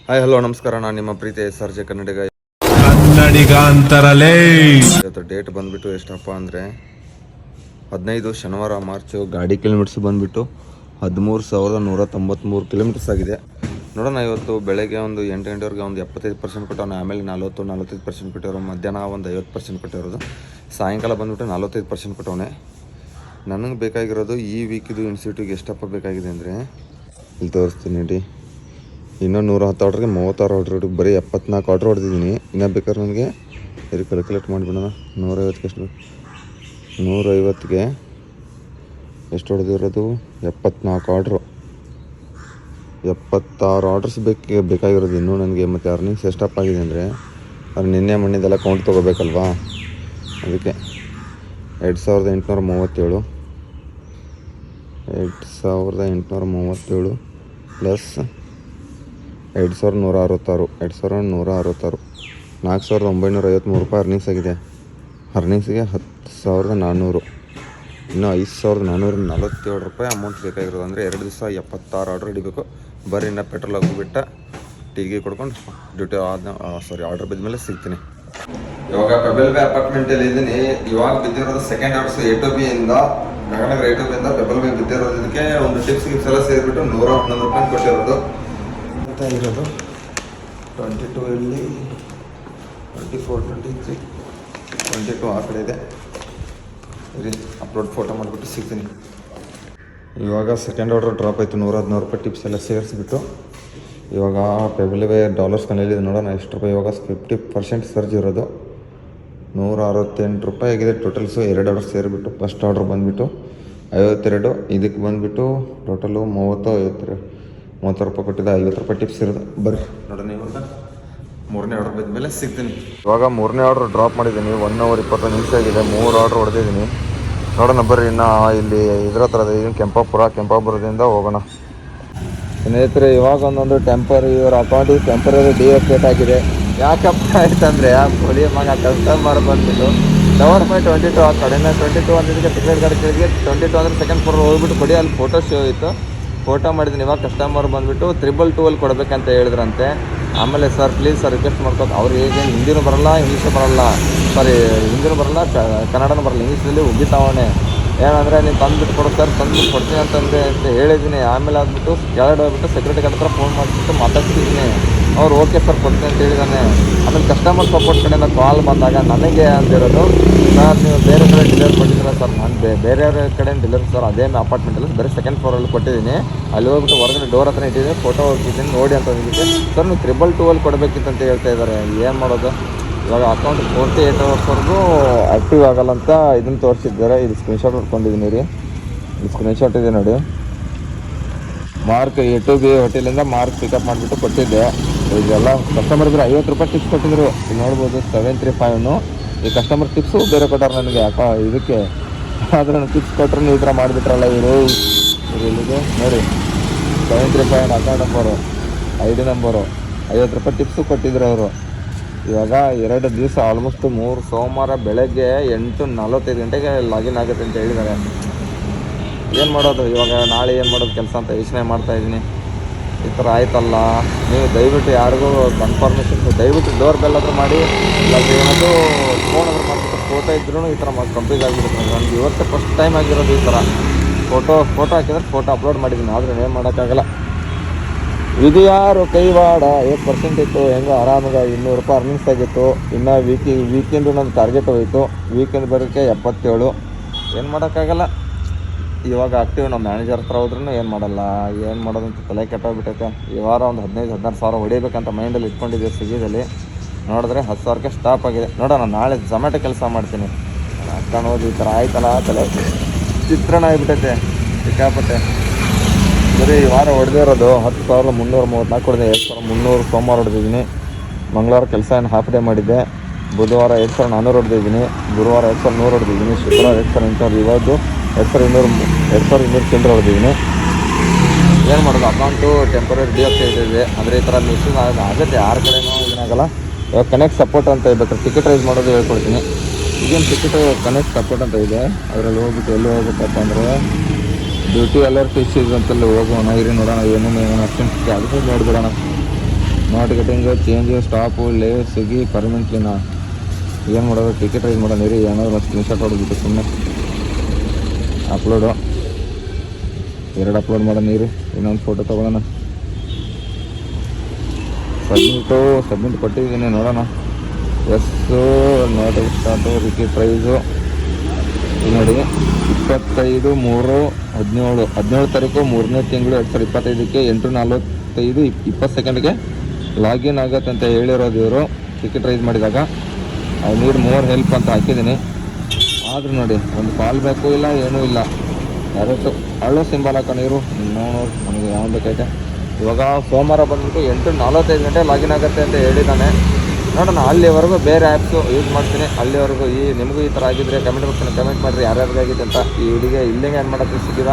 Hi hello ನಮಸ್ಕಾರ, ನಾನು ನಿಮ್ಮ ಪ್ರೀತಿ SRJ ಕನ್ನಡಿಗ. ಇವತ್ತು ಡೇಟ್ ಬಂದುಬಿಟ್ಟು ಎಷ್ಟಪ್ಪ ಅಂದರೆ 15 ಶನಿವಾರ ಮಾರ್ಚು. ಗಾಡಿ ಕಿಲೋಮೀಟರ್ಸ್ ಬಂದುಬಿಟ್ಟು 13,193 ಕಿಲೋಮೀಟರ್ಸ್ ಆಗಿದೆ. ನೋಡೋಣ, ಇವತ್ತು ಬೆಳಗ್ಗೆ ಒಂದು 8 ಗಂಟೆವರೆಗೆ ಒಂದು 75% ಕೊಟ್ಟವನು, ಆಮೇಲೆ 45% ಕೊಟ್ಟಿರೋರು, ಮಧ್ಯಾಹ್ನ ಒಂದು 50% ಕೊಟ್ಟಿರೋದು, ಸಾಯಂಕಾಲ ಬಂದುಬಿಟ್ಟು 45% ಕೊಟ್ಟವನೆ. ನನಗೆ ಬೇಕಾಗಿರೋದು ಈ ವೀಕಿದು ಇನ್ಸ್ಟಿಟ್ಯೂಟಿಗೆ ಎಷ್ಟಪ್ಪ ಬೇಕಾಗಿದೆ ಅಂದರೆ ಇಲ್ಲಿ ತೋರಿಸ್ತೀನಿ ನೋಡಿ. ಇನ್ನೂ 110 ಆರ್ಡ್ರಿಗೆ 36 ಆರ್ಡ್ರಿಗೆ ಬರೀ 74 ಆರ್ಡ್ರ್ ಹೊಡೆದಿದ್ದೀನಿ. ಇನ್ನೂ ಬೇಕಾದ್ರೆ ನನಗೆ ಕ್ಯಾಲ್ಕುಲೇಟ್ ಮಾಡಿಬಿಡೋಣ. 150ಗೆ ಎಷ್ಟು ಬೇಕು? 150ಗೆ ಎಷ್ಟು ಹೊಡೆದಿರೋದು? 74 ಆರ್ಡ್ರು, 76 ಆರ್ಡ್ರಸ್ ಬೇಕಾಗಿರೋದು ಇನ್ನೂ ನನಗೆ. ಮತ್ತು ಅರ್ನಿಂಗ್ಸ್ ಎಷ್ಟಪ್ಪ ಆಗಿದೆ ಅಂದರೆ ಅದು ನಿನ್ನೆ ಮಣ್ಣಿದೆಲ್ಲ ಕೌಂಟ್ ತೊಗೋಬೇಕಲ್ವಾ, ಅದಕ್ಕೆ 2,837 ಪ್ಲಸ್ 2,166 4,953 ರೂಪಾಯಿ ಅರ್ನಿಂಗ್ಸ್ ಆಗಿದೆ. ಅರ್ನಿಂಗ್ಸಿಗೆ 10,400, ಇನ್ನೂ 5,447 ರೂಪಾಯಿ ಅಮೌಂಟ್ ಬೇಕಾಗಿರೋದು. ಅಂದರೆ 2 ದಿವಸ 76 ಆರ್ಡ್ರ್ ಹಿಡಿಬೇಕು. ಬರೀ ಇನ್ನೂ ಪೆಟ್ರೋಲ್ ಹೋಗಿಬಿಟ್ಟು ಟೀಗೆ ಕೊಡ್ಕೊಂಡು ಡ್ಯೂಟಿ ಆರ್ಡ್ರ್ ಬಿದ್ದ ಮೇಲೆ ಸಿಗ್ತೀನಿ. ಇವಾಗ ಪೆಬಲ್ ಬೇ ಅಪಾರ್ಟ್ಮೆಂಟಲ್ಲಿ ಇದ್ದೀನಿ. ಇವಾಗ ಬಿದ್ದಿರೋದು ಸೆಕೆಂಡ್ ಹೌಸ್ A2B ಇಂದ, ಗಗನಗರ A2B ಇಂದ ಪೆಬಲ್ ಬೇ ಬಿದ್ದಿರೋದು. ಇದಕ್ಕೆ ಒಂದು ಟಿಪ್ಸ್ ಎಲ್ಲ ಸೇರಿಬಿಟ್ಟು 111 ರೂಪಾಯಿ ಕೊಟ್ಟಿರೋದು ಅಂತ ಇರೋದು. 22 ಇಲ್ಲಿ 24, 23, 22 ಆ ಕಡೆ ಇದೆ. ಅಪ್ಲೋಡ್ ಫೋಟೋ ಮಾಡಿಬಿಟ್ಟು ಸಿಗ್ತೀನಿ. ಇವಾಗ ಸೆಕೆಂಡ್ ಆರ್ಡರ್ ಡ್ರಾಪ್ ಆಯಿತು. 119 ರೂಪಾಯಿ ಟಿಪ್ಸ್ ಎಲ್ಲ ಸೇರಿಸ್ಬಿಟ್ಟು ಇವಾಗ ಪೆಬಲ್ ಬೇ ಡಾಲರ್ಸ್ ಕನೆಯಲ್ಲಿದೆ. ನೋಡೋಣ ಎಷ್ಟು ರೂಪಾಯಿ. ಇವಾಗ 50% ಸರ್ಜ್ ಇರೋದು. 168 ರೂಪಾಯಿ ಆಗಿದೆ ಟೋಟಲ್ಸು. 2 ಆರ್ಡರ್ ಸೇರಿಬಿಟ್ಟು ಫಸ್ಟ್ ಆರ್ಡ್ರ್ ಬಂದುಬಿಟ್ಟು 52, ಇದಕ್ಕೆ ಬಂದುಬಿಟ್ಟು ಟೋಟಲು 30 ರೂಪಾಯಿ ಕೊಟ್ಟಿದ್ದೆ. 50 ರೂಪಾಯಿ ಟಿಪ್ಸ್ ಇರೋದು. ಬರ್ರಿ ನೋಡೋಣ. ಇವಾಗ 3ನೇ ಆರ್ಡರ್ ಬಿದ್ದ ಮೇಲೆ ಸಿಗ್ತೀನಿ. ಇವಾಗ 3ನೇ ಆರ್ಡ್ರ್ ಡ್ರಾಪ್ ಮಾಡಿದ್ದೀನಿ. 1 ಅವರ್ 20 ನಿಮಿಷ ಆಗಿದೆ. 3 ಆರ್ಡ್ರ್ ಹೊಡೆದಿದ್ದೀನಿ. ನೋಡೋಣ ಬರ್ರಿ. ಇನ್ನು ಇಲ್ಲಿ ಇದರ ಹತ್ರ ಇದೆ ಕೆಂಪಾಪುರದಿಂದ ಹೋಗೋಣ. ಸ್ನೇಹಿತರೆ, ಇವಾಗ ಒಂದೊಂದು ಇವ್ರ ಅಕೌಂಟಿಗೆ ಟೆಂಪರರಿ ಡಿಆಕ್ಟಿವೇಟ್ ಆಗಿದೆ. ಯಾಕಪ್ಪ ಆಯ್ತಂದರೆ ಪೊಲಿ ಮಗ ಕಸ್ಟಮರ್ ಬಂದುಬಿಟ್ಟು $22 ಆ ಕಡೆಯಿಂದ 22 ಅಂದಿದ್ದಕ್ಕೆ ಟಿಕೆಟ್ ಗಾಡಿ ಕೇಳಿಗೆ 22 ಅಂದರೆ ಸೆಕೆಂಡ್ ಫ್ಲೋರ್ ಹೋಗ್ಬಿಟ್ಟು ಕೊಡಿ, ಅಲ್ಲಿ ಫೋಟೋ ಶೋ ಇತ್ತು. ಫೋಟೋ ಮಾಡಿದ್ದೀನಿ. ಇವಾಗ ಕಸ್ಟಮರ್ ಬಂದುಬಿಟ್ಟು 222 ಕೊಡಬೇಕಂತ ಹೇಳಿದ್ರಂತೆ. ಆಮೇಲೆ ಸರ್ ಪ್ಲೀಸ್ ಸರ್ ರಿಕ್ವೆಸ್ಟ್ ಮಾಡ್ಕೊಂಡು, ಅವ್ರು ಹೇಗೆ ಹಿಂದಿನೂ ಬರೋಲ್ಲ, ಇಂಗ್ಲೀಷು ಬರೋಲ್ಲ, ಹಿಂದಿನೂ ಬರೋಲ್ಲ, ಕನ್ನಡನೂ ಬರೋಲ್ಲ, ಇಂಗ್ಲೀಷಲ್ಲಿ ಉಗಿತಾವಣೆ. ಏನಂದರೆ ನೀನು ತಂದುಬಿಟ್ಟು ಕೊಡು ಸರ್, ತಂದುಬಿಟ್ಟು ಕೊಡ್ತೀನಿ ಅಂತ ಹೇಳಿದ್ದೀನಿ. ಆಮೇಲೆ ಆದ್ಬಿಟ್ಟು ಕೆಳಗಡೆ ಹೋಗ್ಬಿಟ್ಟು ಸೆಕ್ಯೂರಿಟಿ ಗಾರ್ಡ್ ಹತ್ರ ಫೋನ್ ಮಾಡಿಬಿಟ್ಟು ಮಾತಾಡ್ತಿದ್ದೀನಿ. ಅವ್ರು ಓಕೆ ಸರ್ ಕೊಡ್ತೀನಿ ಅಂತ ಹೇಳಿದ್ದಾನೆ. ಆಮೇಲೆ ಕಸ್ಟಮರ್ ಸಪೋರ್ಟ್ ಕಡೆಯಿಂದ ಕಾಲ್ ಬಂದಾಗ ನನಗೆ ಅಂದಿರೋದು, ಸರ್ ನೀವು ಬೇರೆ ಕಡೆ ಡೆಲಿವರಿ ಕೊಟ್ಟಿದ್ದೀರ ಸರ್. ನಾನು ಬೇರೆಯವ್ರ ಕಡೆ ಡೆಲಿವರಿ ಸರ್, ಅದೇ ಅಪಾರ್ಟ್ಮೆಂಟಲ್ಲಿ ಬರೀ ಸೆಕೆಂಡ್ ಫ್ಲೋರಲ್ಲಿ ಕೊಟ್ಟಿದ್ದೀನಿ. ಅಲ್ಲಿ ಹೋಗ್ಬಿಟ್ಟು ಹೊರಗಡೆ ಡೋರ್ ಹತ್ರ ಇಟ್ಟಿದ್ದೀನಿ, ಫೋಟೋ ಹೋಗ್ತಿದ್ದೀನಿ ನೋಡಿ ಅಂತ ಅಂದಿದ್ದಕ್ಕೆ ಸರ್ ನೀವು 222 ಕೊಡಬೇಕಿತ್ತು ಅಂತ ಹೇಳ್ತಾ ಇದ್ದಾರೆ. ಏನು ಮಾಡೋದು? ಇವಾಗ ಅಕೌಂಟ್ 48 ಅವರ್ಸ್ವರೆಗೂ ಆ್ಯಕ್ಟಿವ್ ಆಗಲ್ಲ ಅಂತ ಇದನ್ನು ತೋರಿಸಿದ್ದಾರೆ. ಇದು ಸ್ಕ್ರೀನ್ಶಾಟ್ ಹೊಡ್ಕೊಂಡಿದ್ದೀನಿ ರೀ. ಇದು ಸ್ಕ್ರೀನ್ಶಾಟ್ ಇದೆ ನೋಡಿ. ಮಾರ್ಕ್ A2B ಹೋಟೆಲಿಂದ ಮಾರ್ಕ್ ಪಿಕಪ್ ಮಾಡಿಬಿಟ್ಟು ಕೊಟ್ಟಿದ್ದೆ. ಇದೆಲ್ಲ ಕಸ್ಟಮರ್ ಇದ್ರೆ 50 ರೂಪಾಯಿ ಟಿಪ್ಸ್ ಕೊಟ್ಟಿದ್ರು. ಇಲ್ಲಿ ನೋಡ್ಬೋದು 735. ಈ ಕಸ್ಟಮರ್ ಟಿಪ್ಸು ಬೇರೆ ಕೊಟ್ಟಾರೆ ನನಗೆ ಇದಕ್ಕೆ. ಆದರೆ ನಾನು ಟಿಪ್ಸ್ ಕೊಟ್ಟರು ಈ ಥರ ಮಾಡಿಬಿಟ್ರಲ್ಲ ಇವರು. ಇಲ್ಲಿಗೆ ನೋಡಿ 735 ಅಕೌಂಟ್ ನಂಬರು, ID ನಂಬರು, 50 ರೂಪಾಯಿ ಟಿಪ್ಸು ಕೊಟ್ಟಿದ್ರು ಅವರು. ಇವಾಗ 2 ದಿವಸ ಆಲ್ಮೋಸ್ಟ್ 3 ಸೋಮವಾರ ಬೆಳಗ್ಗೆ 8:45 ಗಂಟೆಗೆ ಲಾಗಿನ್ ಆಗುತ್ತೆ ಅಂತ ಹೇಳಿದ್ದಾರೆ. ಏನು ಮಾಡೋದು ಇವಾಗ? ನಾಳೆ ಏನು ಮಾಡೋದು ಕೆಲಸ ಅಂತ ಯೋಚನೆ ಮಾಡ್ತಾಯಿದ್ದೀನಿ. ಈ ಥರ ಆಯ್ತಲ್ಲ. ನೀವು ದಯವಿಟ್ಟು ಯಾರಿಗೂ ಕನ್ಫರ್ಮೇಷನ್ ದಯವಿಟ್ಟು ಡೋರ್ ಬೆಲ್ ಆದರೂ ಮಾಡಿ, ಇಲ್ಲ ಏನಾದರೂ ಫೋನ್ ಆದರೂ ಮಾಡಿಬಿಟ್ಟು ಫೋಟೋ ಇದ್ರೂ ಈ ಥರ ಕಂಪ್ಲೀಟ್ ಆಗಿಬಿಡುತ್ತೆ. ನನಗೆ ಇವತ್ತು ಫಸ್ಟ್ ಟೈಮ್ ಆಗಿರೋದು ಈ ಥರ. ಫೋಟೋ ಹಾಕಿದ್ರೆ ಫೋಟೋ ಅಪ್ಲೋಡ್ ಮಾಡಿದ್ದೀನಿ, ಆದರೆ ಏನು ಮಾಡೋಕ್ಕಾಗಲ್ಲ. ಇದು ಯಾರು ಕೈವಾಡ 8% ಇತ್ತು. ಹೆಂಗೋ ಆರಾಮಾಗಿ 200 ರೂಪಾಯಿ ಅರ್ನಿಂಗ್ಸ್ ಆಗಿತ್ತು. ಇನ್ನು ವೀಕೆಂಡು ನನ್ನ ಟಾರ್ಗೆಟ್ ಹೋಯಿತು. ವೀಕೆಂಡ್ ಬರೋಕ್ಕೆ 77. ಏನು ಮಾಡೋಕ್ಕಾಗಲ್ಲ. ಇವಾಗ ಆಕ್ಟಿವ್ ನಮ್ಮ ಮ್ಯಾನೇಜರ್ ಹತ್ರ ಹೋದ್ರೂ ಏನು ಮಾಡೋದು ಅಂತ ತಲೆ ಕೆಟ್ಟೋಗ್ಬಿಟ್ಟೈತೆ. ಈ ವಾರ ಒಂದು 15-16 ಸಾವಿರ ಹೊಡಿಬೇಕಂತ ಮೈಂಡಲ್ಲಿ ಇಟ್ಕೊಂಡಿದ್ದೆ. ಸ್ವಿಗ್ಗಿದಲ್ಲಿ ನೋಡಿದ್ರೆ 10 ಸಾವಿರಕ್ಕೆ ಸ್ಟಾಪ್ ಆಗಿದೆ. ನೋಡೋಣ, ನಾಳೆ ಝೊಮ್ಯಾಟೊ ಕೆಲಸ ಮಾಡ್ತೀನಿ. ಹಾಕೊಂಡು ಹೋಗಿ ಈ ಥರ ಆಯ್ತಲ್ಲ, ತಲೆ ಚಿತ್ರಣ ಆಗಿಬಿಟ್ಟೈತೆ ಸಿಕ್ಕಾಪಟ್ಟೆ. ಬರೀ ಈ ವಾರ ಹೊಡೆದೇ ಇರೋದು 10,334 ಹೊಡೆದೆ. 2,300 ಸೋಮವಾರ ಹೊಡೆದಿದ್ದೀನಿ. ಮಂಗಳವಾರ ಕೆಲಸ ಏನು ಹಾಫ್ ಡೇ ಮಾಡಿದ್ದೆ. ಬುಧವಾರ 2,400 ಹೊಡೆದಿದ್ದೀನಿ. ಗುರುವಾರ 2,100 ಹೊಡೆದಿದ್ದೀನಿ. ಶುಕ್ರವಾರ 2,800. ಇವತ್ತು 2,200 ಚಿಲ್ಲರೆ ಹೊಡೆದಿದ್ದೀನಿ. ಏನು ಮಾಡೋದು? ಅಕೌಂಟು ಟೆಂಪರರಿ ಡಿಆಕ್ಟಿವೇಟ್ ಇದೆ. ಅಂದರೆ ಈ ಥರ ಮಿಸ್ಯೂಸ್ ಆಗುತ್ತೆ, ಯಾರ ಕಡೆನೂ ಏನಾಗಲ್ಲ. ಇವಾಗ ಕನೆಕ್ಟ್ ಸಪೋರ್ಟ್ ಅಂತ ಬೇಕಾದ್ರೆ ಟಿಕೆಟ್ ರೈಸ್ ಮಾಡೋದು ಹೇಳ್ಕೊಡ್ತೀನಿ. ಈಗೇನು ಟಿಕೆಟ್ ಕನೆಕ್ಟ್ ಸಪೋರ್ಟ್ ಅಂತ ಇದೆ. ಅದರಲ್ಲಿ ಹೋಗ್ಬಿಟ್ಟು ಎಲ್ಲಿ ಹೋಗ್ಬೇಕಪ್ಪ ಅಂದರೆ ಡ್ಯೂಟಿ ಅಲರ್ಟ್ ಇಶ್ಯೂಸ್ ಅಂತಲ್ಲಿ ಹೋಗೋಣ. ಇರಿ ನೋಡೋಣ, ಏನೇನು ಅಷ್ಟೊಂದು ಅದಕ್ಕೆ ನೋಡಿಬಿಡೋಣ. ನಾಟ್ ಗೆಟಿಂಗ್ ಚೇಂಜು ಸ್ಟಾಪು ಲೇ ಸ್ವಿಗ್ಗಿ ಪರ್ಮನೆಂಟ್ಲಿನ ಏನು ಮಾಡೋದು ಟಿಕೆಟ್ ರೈಸ್ ಮಾಡೋಣ ನೀರಿ ಏನಾದ್ರು ಒಂದು ಸ್ಕ್ರೀನ್ಶಾಟ್ ಹೊಡೆದ್ಬಿಟ್ಟು ಸುಮ್ಮನೆ ಅಪ್ಲೋಡು 2 ಅಪ್ಲೋಡ್ ಮಾಡೋಣ ನೀರಿ ಇನ್ನೊಂದು ಫೋಟೋ ತೊಗೊಳ್ಳೋಣ ಸಬ್ಮಿಟ್ ಕೊಟ್ಟಿದ್ದೀನಿ ನೋಡೋಣ S note start ticket price ನೋಡಿ 25/3/17 ತಾರೀಕು 3ನೇ ತಿಂಗಳು 2025ಕ್ಕೆ 8:45 20 ಸೆಕೆಂಡ್ಗೆ ಲಾಗಿನ್ ಆಗುತ್ತೆ ಅಂತ ಹೇಳಿರೋದು ಇವರು ಟಿಕೆಟ್ ರೈಸ್ ಮಾಡಿದಾಗ ಐ ನೀಡ್ ಮೋರ್ ಹೆಲ್ಪ್ ಅಂತ ಹಾಕಿದ್ದೀನಿ. ಆದರೂ ನೋಡಿ ಒಂದು ಕಾಲ್ ಬೇಕು ಇಲ್ಲ ಏನೂ ಇಲ್ಲ, ಡೈರೆಕ್ಟು ಅಳ್ಳೋ ಸಿಂಬಲ್ ಹಾಕೋಣ ಇವರು ನೋಡು ನನಗೆ ಯಾವ ಬೇಕೈತೆ. ಇವಾಗ ಸೋಮವಾರ ಬಂದ್ಬಿಟ್ಟು 8:45 ಗಂಟೆ ಲಾಗಿನ್ ಆಗುತ್ತೆ ಅಂತ ಹೇಳಿದ್ದಾನೆ. ನೋಡೋಣ, ಅಲ್ಲಿವರೆಗೂ ಬೇರೆ ಆ್ಯಪ್ಸು ಯೂಸ್ ಮಾಡ್ತೀನಿ. ಅಲ್ಲಿವರೆಗೂ ನಿಮಗೂ ಈ ಥರ ಆಗಿದ್ದರೆ ಕಮೆಂಟ್ ಬಾಕ್ಸ್ನ ಕಮೆಂಟ್ ಮಾಡಿರಿ ಯಾರ್ಯಾರಿಗಾಗಿದೆ ಅಂತ. ಈ ಹುಡುಗಿ ಇಲ್ಲಿಗೆ ಏನು ಮಾಡೋಕ್ಕೆ ಸಿಕ್ಕಿದ.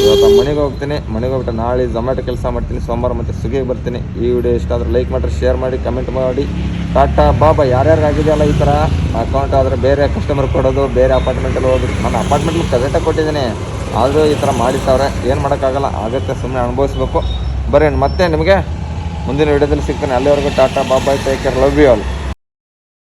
ಇವತ್ತು ಮನೆಗೆ ಹೋಗ್ತೀನಿ, ಮನೆಗೆ ಹೋಗ್ಬಿಟ್ಟು ನಾಳೆ ಝೊಮ್ಯಾಟೊ ಕೆಲಸ ಮಾಡ್ತೀನಿ, ಸೋಮವಾರ ಮತ್ತು ಸ್ವಿಗ್ಗಿಗೆ ಬರ್ತೀನಿ. ಈ ವಿಡಿಯೋ ಇಷ್ಟ ಆದರೆ ಲೈಕ್ ಮಾಡಿರಿ, ಶೇರ್ ಮಾಡಿ, ಕಮೆಂಟ್ ಮಾಡಿ. ಟಾಟಾ ಬಾಬಾ. ಯಾರ್ಯಾರಿಗಾಗಿದೆಯಲ್ಲ ಈ ಥರ ಅಕೌಂಟ್ ಆದರೆ ಬೇರೆ ಕಸ್ಟಮರ್ ಕೊಡೋದು, ಬೇರೆ ಅಪಾರ್ಟ್ಮೆಂಟಲ್ಲಿ ಹೋಗ್ಬಿಟ್ಟು ನಾನು ಅಪಾರ್ಟ್ಮೆಂಟ್ಲಿ ಕರೆಕ್ಟಾಗಿ ಕೊಟ್ಟಿದ್ದೀನಿ, ಆದರೂ ಈ ಥರ ಮಾಡಿತ್ತವ್ರೆ. ಏನು ಮಾಡೋಕ್ಕಾಗಲ್ಲ, ಆಗುತ್ತೆ, ಸುಮ್ಮನೆ ಅನುಭವಿಸ್ಬೇಕು. ಬರೀ ಮತ್ತೆ ನಿಮಗೆ ಮುಂದಿನ ವಿಡಿಯೋದಲ್ಲಿ ಸಿಗ್ತಾನೆ. ಅಲ್ಲಿವರೆಗೂ ಟಾಟಾ ಬಾಬಾಯ್, take care, love you all.